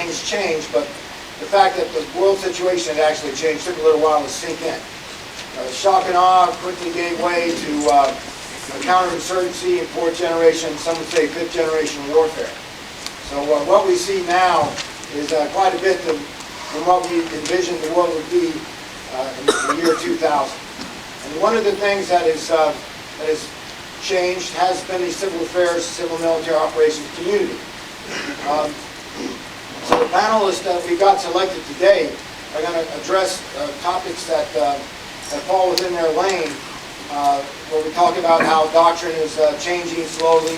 things change, but the fact that the world situation had actually changed took a little while to sink in. Shock and awe quickly gave way to counterinsurgency and fourth generation, some would say fifth generation warfare. So what we see now is quite a bit from what we envisioned the world would be in the year 2000. And one of the things that has changed has been the civil affairs, civil military operations community. So the panelists that we got selected today are going to address topics that fall within their lane, where we talk about how doctrine is changing slowly,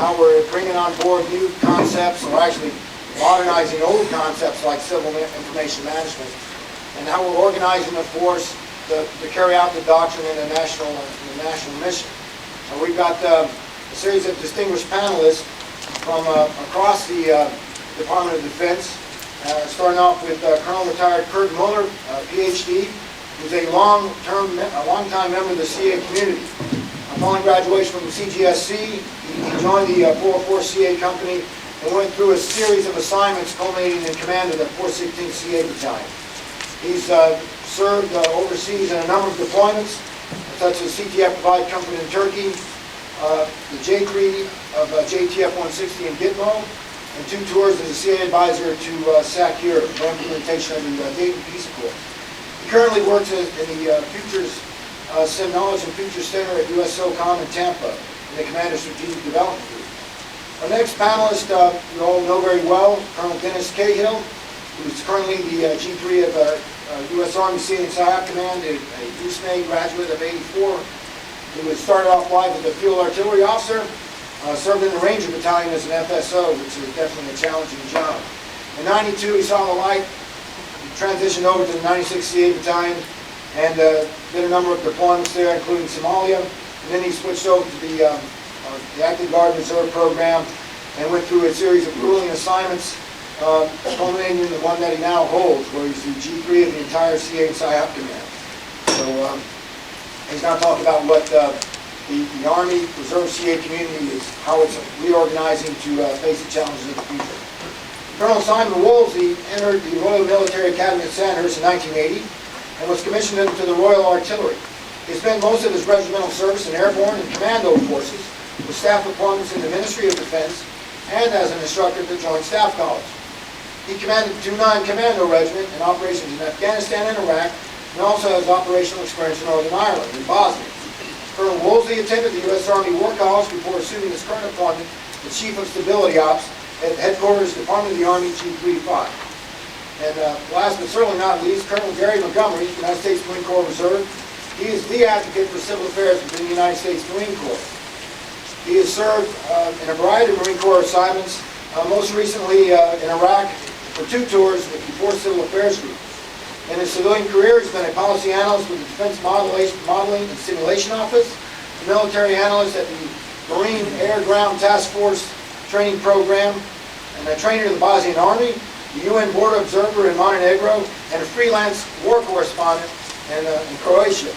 how we're bringing on board new concepts, or actually modernizing old concepts like civil information management, and how we're organizing the force to carry out the doctrine in the national mission. And we've got a series of distinguished panelists from across the Department of Defense, starting off with Colonel Retired Kurt Muller, PhD, who's a long-time member of the CA community. Following graduation from CGSC, he joined the 404 CA company and went through a series of assignments culminating in command of the 416th CA Battalion. He's served overseas in a number of deployments, such as CTF Provide Comfort in Turkey, the J3 of JTF 160 in Gitmo, and 2 tours as a CA advisor to SAC Europe for implementation of the Dayton Peace Accord. He currently works in the Futures Sim Knowledge and Futures Center at US SOCOM in Tampa, in the Commander Strategic Development Group. Our next panelist you all know very well, Colonel Dennis Cahill, who's currently the G3 of U.S. Army CA and SIAP Command, a USMA graduate of '84, who was started off life as a field artillery officer, served in the Ranger Battalion as an FSO, which is definitely a challenging job. In '92, he saw the light, transitioned over to the 96th CA Battalion, and did a number of deployments there, including Somalia. And then he switched over to the Active Guard Reserve program and went through a series of grueling assignments, culminating in the one that he now holds, where he's the G3 of the entire CA and SIAP Command. So he's going to talk about what the Army Reserve CA community is, how it's reorganizing to face the challenges of the future. Colonel Simon Woolsey entered the Royal Military Academy at Sandhurst in 1980 and was commissioned into the Royal Artillery. He spent most of his regimental service in airborne and commando forces, with staff appointments in the Ministry of Defense and as an instructor at the Joint Staff College. He commanded the 2-9 Commando Regiment in operations in Afghanistan and Iraq, and also has operational experience in Northern Ireland and Bosnia. Colonel Woolsey attended the U.S. Army War College before assuming his current appointment as Chief of Stability Ops at Headquarters Department of the Army G35. And last but certainly not least, Colonel Gary Montgomery, United States Marine Corps Reserve. He is the advocate for civil affairs within the United States Marine Corps. He has served in a variety of Marine Corps assignments, most recently in Iraq for 2 tours with the 4th Civil Affairs Group. In his civilian career, he's been a policy analyst with the Defense Modeling and Simulation Office, a military analyst at the Marine Air Ground Task Force Training Program, and a trainer of the Bosnian Army, the UN Border Observer in Montenegro, and a freelance war correspondent in Croatia.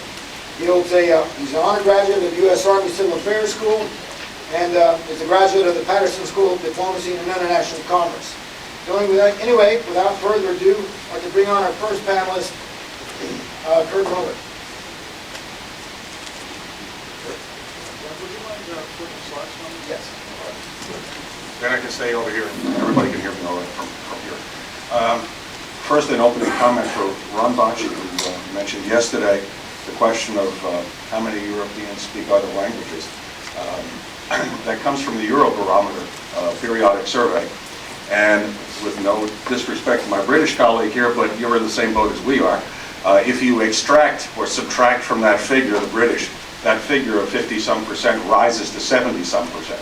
He's an honor graduate of the U.S. Army Civil Affairs School, and is a graduate of the Patterson School of Diplomacy and International Commerce. So anyway, without further ado, I'd like to bring on our first panelist, Kurt Muller. Would you mind putting the slides on? Yes. Then I can stay over here and everybody can hear me all right from here. First, an opening comment for Ron Bocci, who mentioned yesterday the question of how many Europeans speak other languages. That comes from the Eurobarometer periodic survey. And with no disrespect to my British colleague here, but you're in the same boat as we are, if you extract or subtract from that figure the British, that figure of 50-some% rises to 70-some%.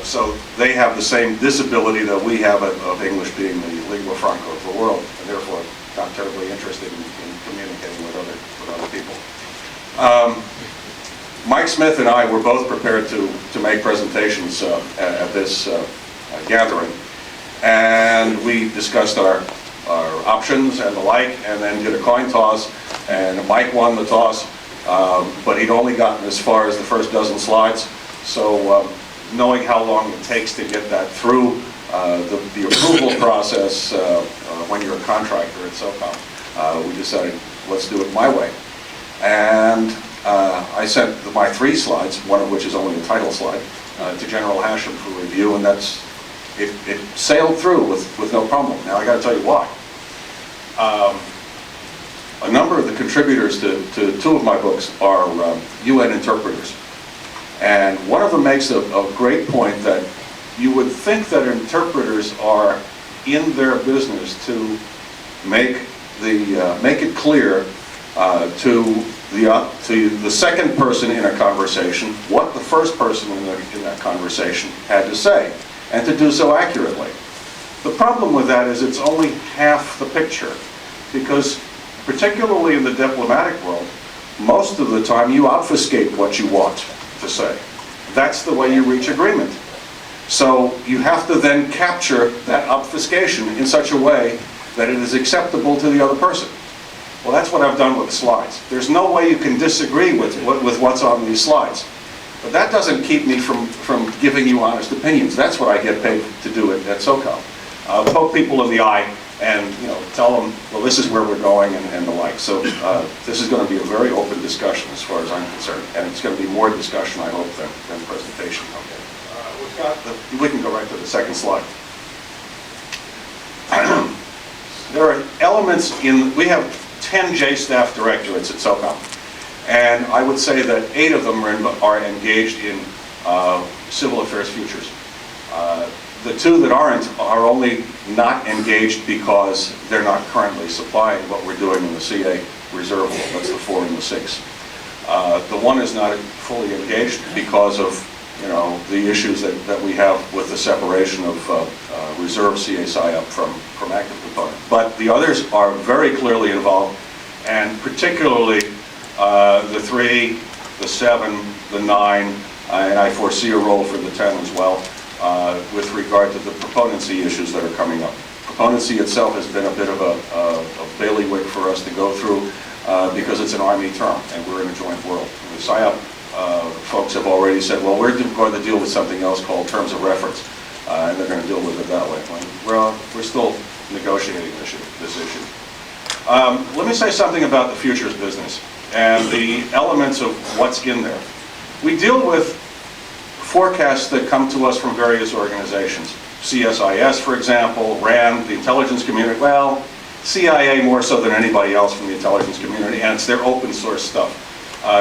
So they have the same disability that we have of English being the lingua franca of the world, and therefore not terribly interested in communicating with other people. Mike Smith and I were both prepared to make presentations at this gathering, and we discussed our options and the like, and then did a coin toss, and Mike won the toss, but he'd only gotten as far as the first dozen slides, so knowing how long it takes to get that through, the approval process when you're a contractor at SOCOM. We decided, let's do it my way. And I sent my 3 slides, one of which is only a title slide, to General Hashem for review, and it sailed through with no problem. Now I got to tell you why. A number of the contributors to 2 of my books are UN interpreters. And one of them makes a great point that you would think that interpreters are in their business to make it clear to the second person in a conversation what the first person in that conversation had to say, and to do so accurately. The problem with that is it's only half the picture, because particularly in the diplomatic world, most of the time you obfuscate what you want to say. That's the way you reach agreement. So you have to then capture that obfuscation in such a way that it is acceptable to the other person. Well, that's what I've done with the slides. There's no way you can disagree with what's on these slides. But that doesn't keep me from giving you honest opinions. That's what I get paid to do at SOCOM. Poke people in the eye and tell them, well, this is where we're going and the like. So this is going to be a very open discussion as far as I'm concerned. And it's going to be more discussion, I hope, than presentation. Okay. We can go right to the second slide. There are elements we have 10 JSTAF directorates at SOCOM. And I would say that 8 of them are engaged in civil affairs futures. The 2 that aren't are only not engaged because they're not currently supplying what we're doing in the CA reserve. That's the 4 and the 6. The 1 is not fully engaged because of the issues that we have with the separation of reserve CA PSYOP from active component. But the others are very clearly involved, and particularly the 3, the 7, the 9, and I foresee a role for the 10 as well, with regard to the proponency issues that are coming up. Proponency itself has been a bit of a bailiwick for us to go through because it's an Army term, and we're in a joint world. The PSYOP folks have already said, well, we're going to deal with something else called terms of reference, and they're going to deal with it that way. We're still negotiating this issue. Let me say something about the futures business and the elements of what's in there. We deal with forecasts that come to us from various organizations. CSIS, for example, RAND, the intelligence community, well, CIA more so than anybody else from the intelligence community, and it's their open source stuff.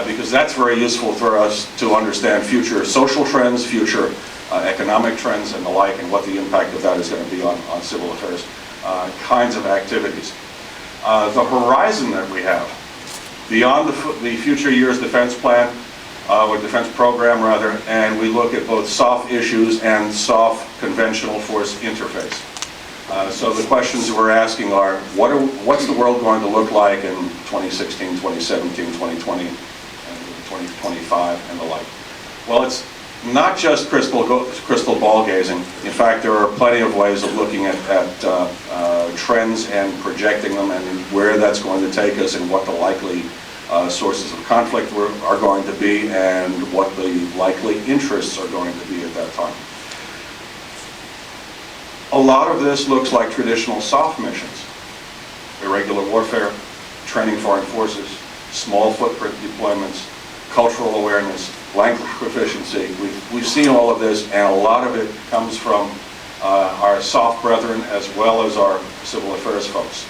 Because that's very useful for us to understand future social trends, future economic trends and the like, and what the impact of that is going to be on civil affairs kinds of activities. The horizon that we have, beyond the future years defense plan, or defense program rather, and we look at both soft issues and soft conventional force interface. So the questions we're asking are, what's the world going to look like in 2016, 2017, 2020, and 2025, and the like? Well, it's not just crystal ball gazing. In fact, there are plenty of ways of looking at trends and projecting them, and where that's going to take us, and what the likely sources of conflict are going to be, and what the likely interests are going to be at that time. A lot of this looks like traditional soft missions. Irregular warfare, training foreign forces, small footprint deployments, cultural awareness, language proficiency. We've seen all of this, and a lot of it comes from our soft brethren as well as our civil affairs folks.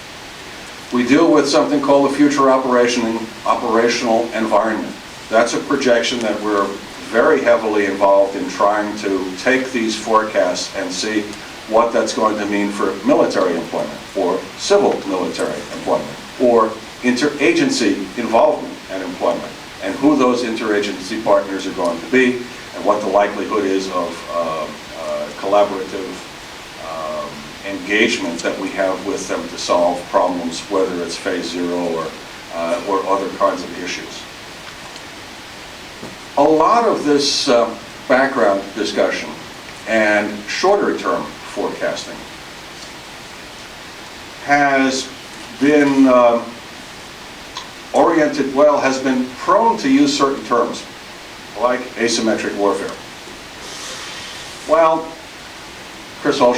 We deal with something called the future operational environment. That's a projection that we're very heavily involved in trying to take these forecasts and see what that's going to mean for military employment, or civil military employment, or interagency involvement and employment, and who those interagency partners are going to be, and what the likelihood is of collaborative engagement that we have with them to solve problems, whether it's phase 0 or other kinds of issues. A lot of this background discussion and shorter term forecasting has been has been prone to use certain terms, like asymmetric warfare. Well, Chris Olshaw